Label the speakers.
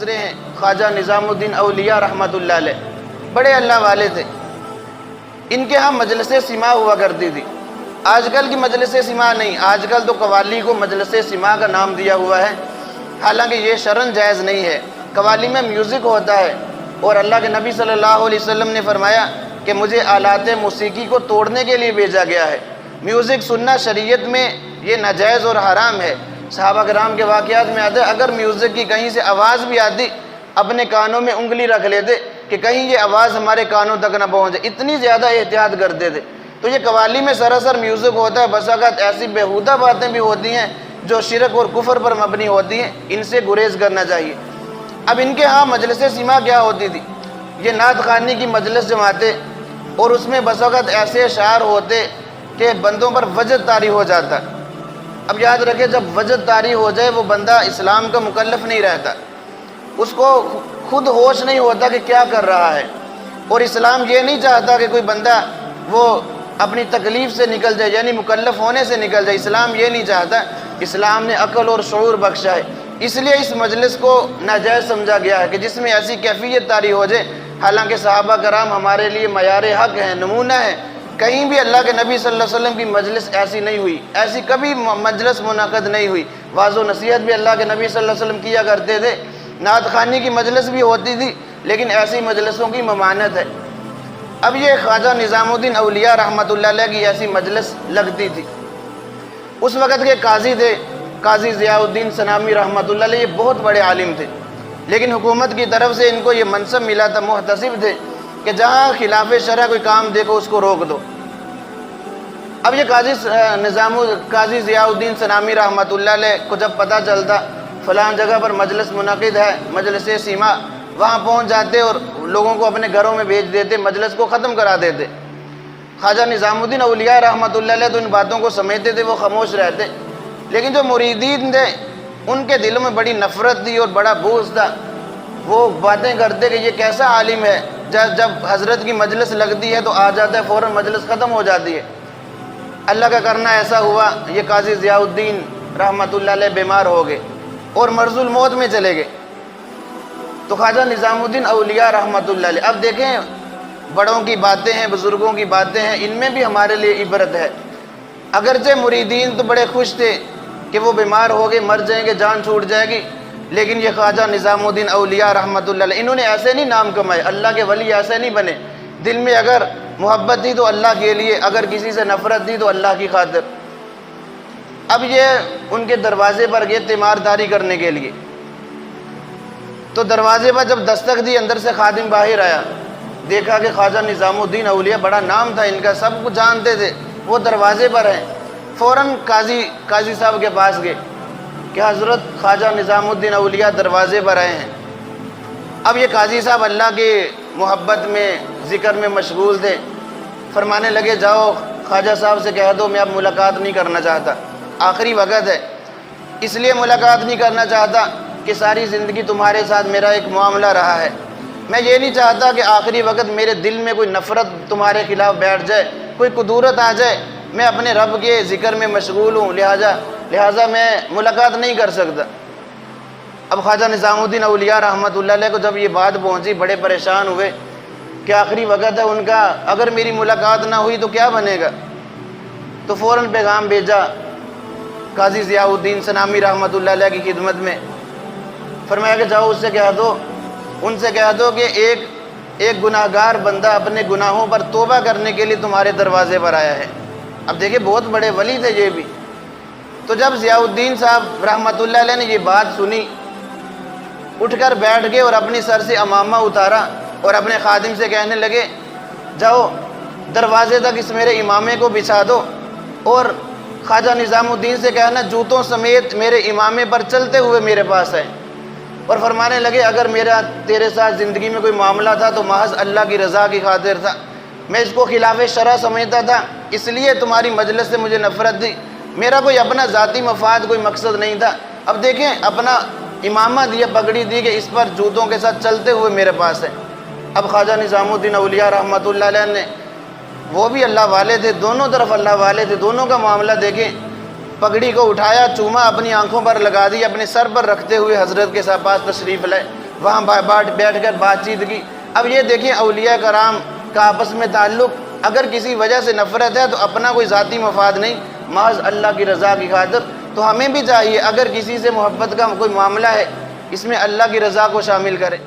Speaker 1: گزرے ہیں خواجہ نظام الدین اولیاء رحمۃ اللہ علیہ، بڑے اللہ والے تھے۔ ان کے ہاں مجلس سماع ہوا کرتی تھی۔ آج کل کی مجلس سماع نہیں، آج کل تو قوالی کو مجلس سماع کا نام دیا ہوا ہے، حالانکہ یہ شرعاً جائز نہیں ہے۔ قوالی میں میوزک ہوتا ہے، اور اللہ کے نبی صلی اللہ علیہ وسلم نے فرمایا کہ مجھے آلات موسیقی کو توڑنے کے لیے بھیجا گیا ہے۔ میوزک سننا شریعت میں یہ ناجائز اور حرام ہے۔ صحابہ کرام کے واقعات میں آتا ہے اگر میوزک کی کہیں سے آواز بھی آتی، اپنے کانوں میں انگلی رکھ لیتے کہ کہیں یہ آواز ہمارے کانوں تک نہ پہنچے، اتنی زیادہ احتیاط کرتے تھے۔ تو یہ قوالی میں سراسر میوزک ہوتا ہے، بس اوقات ایسی بیہودہ باتیں بھی ہوتی ہیں جو شرک اور کفر پر مبنی ہوتی ہیں، ان سے گریز کرنا چاہیے۔ اب ان کے ہاں مجلس سماع کیا ہوتی تھی؟ یہ نعت خوانی کی مجلس جماتے، اور اس میں بس وقت ایسے اشعار ہوتے کہ بندوں پر وجد طاری ہو جاتا۔ اب یاد رکھیں جب وجد طاری ہو جائے وہ بندہ اسلام کا مکلف نہیں رہتا، اس کو خود ہوش نہیں ہوتا کہ کیا کر رہا ہے، اور اسلام یہ نہیں چاہتا کہ کوئی بندہ وہ اپنی تکلیف سے نکل جائے، یعنی مکلف ہونے سے نکل جائے۔ اسلام یہ نہیں چاہتا، اسلام نے عقل اور شعور بخشا ہے، اس لیے اس مجلس کو ناجائز سمجھا گیا ہے کہ جس میں ایسی کیفیت طاری ہو جائے۔ حالانکہ صحابہ کرام ہمارے لیے معیار حق ہیں، نمونہ ہے، کہیں بھی اللہ کے نبی صلی اللہ علیہ وسلم کی مجلس ایسی نہیں ہوئی، ایسی کبھی مجلس منعقد نہیں ہوئی۔ واعظ و نصیحت بھی اللہ کے نبی صلی اللہ علیہ وسلم کیا کرتے تھے، نعت خوانی کی مجلس بھی ہوتی تھی، لیکن ایسی مجلسوں کی ممانعت ہے۔ اب یہ خواجہ نظام الدین اولیاء رحمۃ اللہ علیہ کی ایسی مجلس لگتی تھی۔ اس وقت کے قاضی تھے قاضی ضیاء الدین سنامی رحمۃ اللہ علیہ، یہ بہت بڑے عالم تھے، لیکن حکومت کی طرف سے ان کو یہ منصب ملا تھا، محتسب تھے کہ جہاں خلاف شرع کوئی کام دیکھو اس کو روک دو۔ اب یہ قاضی ضیاء الدین سنامی رحمۃ اللہ علیہ کو جب پتہ چلتا فلاں جگہ پر مجلس منعقد ہے، مجلس سماع، وہاں پہنچ جاتے اور لوگوں کو اپنے گھروں میں بھیج دیتے، مجلس کو ختم کرا دیتے۔ خواجہ نظام الدین اولیاء رحمۃ اللہ علیہ تو ان باتوں کو سمجھتے تھے، وہ خاموش رہتے، لیکن جو مریدین تھے ان کے دلوں میں بڑی نفرت تھی اور بڑا بغض تھا۔ وہ باتیں کرتے کہ یہ کیسا عالم ہے، جب حضرت کی مجلس لگتی ہے تو آ جاتا ہے، فوراً مجلس ختم ہو جاتی ہے۔ اللہ کا کرنا ایسا ہوا، یہ قاضی ضیاء الدین رحمۃ اللہ علیہ بیمار ہو گئے اور مرض الموت میں چلے گئے۔ تو خواجہ نظام الدین اولیاء رحمۃ اللہ علیہ، اب دیکھیں بڑوں کی باتیں ہیں، بزرگوں کی باتیں ہیں، ان میں بھی ہمارے لیے عبرت ہے۔ اگرچہ مریدین تو بڑے خوش تھے کہ وہ بیمار ہو گئے، مر جائیں گے، جان چھوٹ جائے گی، لیکن یہ خواجہ نظام الدین اولیاء رحمۃ اللہ علیہ انہوں نے ایسے نہیں نام کمائے، اللہ کے ولی ایسے نہیں بنے۔ دل میں اگر محبت تھی تو اللہ کے لیے، اگر کسی سے نفرت تھی تو اللہ کی خاطر۔ اب یہ ان کے دروازے پر گئے تیمارداری کرنے کے لیے، تو دروازے پر جب دستک دی، اندر سے خادم باہر آیا، دیکھا کہ خواجہ نظام الدین اولیاء، بڑا نام تھا ان کا، سب کچھ جانتے تھے، وہ دروازے پر ہیں۔ فوراً قاضی صاحب کے پاس گئے کہ حضرت خواجہ نظام الدین اولیاء دروازے پر آئے ہیں۔ اب یہ قاضی صاحب اللہ کے محبت میں، ذکر میں مشغول تھے، فرمانے لگے جاؤ خواجہ صاحب سے کہہ دو میں اب ملاقات نہیں کرنا چاہتا، آخری وقت ہے، اس لیے ملاقات نہیں کرنا چاہتا کہ ساری زندگی تمہارے ساتھ میرا ایک معاملہ رہا ہے، میں یہ نہیں چاہتا کہ آخری وقت میرے دل میں کوئی نفرت تمہارے خلاف بیٹھ جائے، کوئی کدورت آ جائے، میں اپنے رب کے ذکر میں مشغول ہوں، لہٰذا میں ملاقات نہیں کر سکتا۔ اب خواجہ نظام الدین اولیاء رحمۃ اللہ علیہ کو جب یہ بات پہنچی، بڑے پریشان ہوئے کہ آخری وقت ہے ان کا، اگر میری ملاقات نہ ہوئی تو کیا بنے گا؟ تو فوراً پیغام بھیجا قاضی ضیاء الدین سنامی رحمۃ اللہ علیہ کی خدمت میں، فرمایا کہ جاؤ اس سے کہہ دو، ان سے کہہ دو کہ ایک گناہ گار بندہ اپنے گناہوں پر توبہ کرنے کے لیے تمہارے دروازے پر آیا ہے۔ اب دیکھیں بہت بڑے ولی تھے یہ بھی۔ تو جب ضیاء الدین صاحب رحمۃ اللہ علیہ نے یہ بات سنی، اٹھ کر بیٹھ گئے اور اپنی سر سے عمامہ اتارا اور اپنے خادم سے کہنے لگے جاؤ دروازے تک اس میرے امامے کو بچھا دو، اور خواجہ نظام الدین سے کہنا جوتوں سمیت میرے امامے پر چلتے ہوئے میرے پاس آئے، اور فرمانے لگے اگر میرا تیرے ساتھ زندگی میں کوئی معاملہ تھا تو محض اللہ کی رضا کی خاطر تھا، میں اس کو خلاف شرع سمجھتا تھا، اس لیے تمہاری مجلس سے مجھے نفرت تھی، میرا کوئی اپنا ذاتی مفاد کوئی مقصد نہیں تھا۔ اب دیکھیں اپنا امامہ دیا، پگڑی دی کہ اس پر جوتوں کے ساتھ چلتے ہوئے میرے پاس ہے۔ اب خواجہ نظام الدین اولیاء رحمۃ اللہ علیہ نے، وہ بھی اللہ والے تھے، دونوں طرف اللہ والے تھے، دونوں کا معاملہ دیکھیں، پگڑی کو اٹھایا، چوما اپنی آنکھوں پر لگا دی، اپنے سر پر رکھتے ہوئے حضرت کے پاس تشریف لائے، وہاں بیٹھ کر بات چیت کی۔ اب یہ دیکھیں اولیاء کرام کا آپس میں تعلق اگر کسی وجہ سے نفرت ہے تو اپنا کوئی ذاتی مفاد نہیں، محض اللہ کی رضا کی خاطر۔ تو ہمیں بھی چاہیے اگر کسی سے محبت کا کوئی معاملہ ہے اس میں اللہ کی رضا کو شامل کرے۔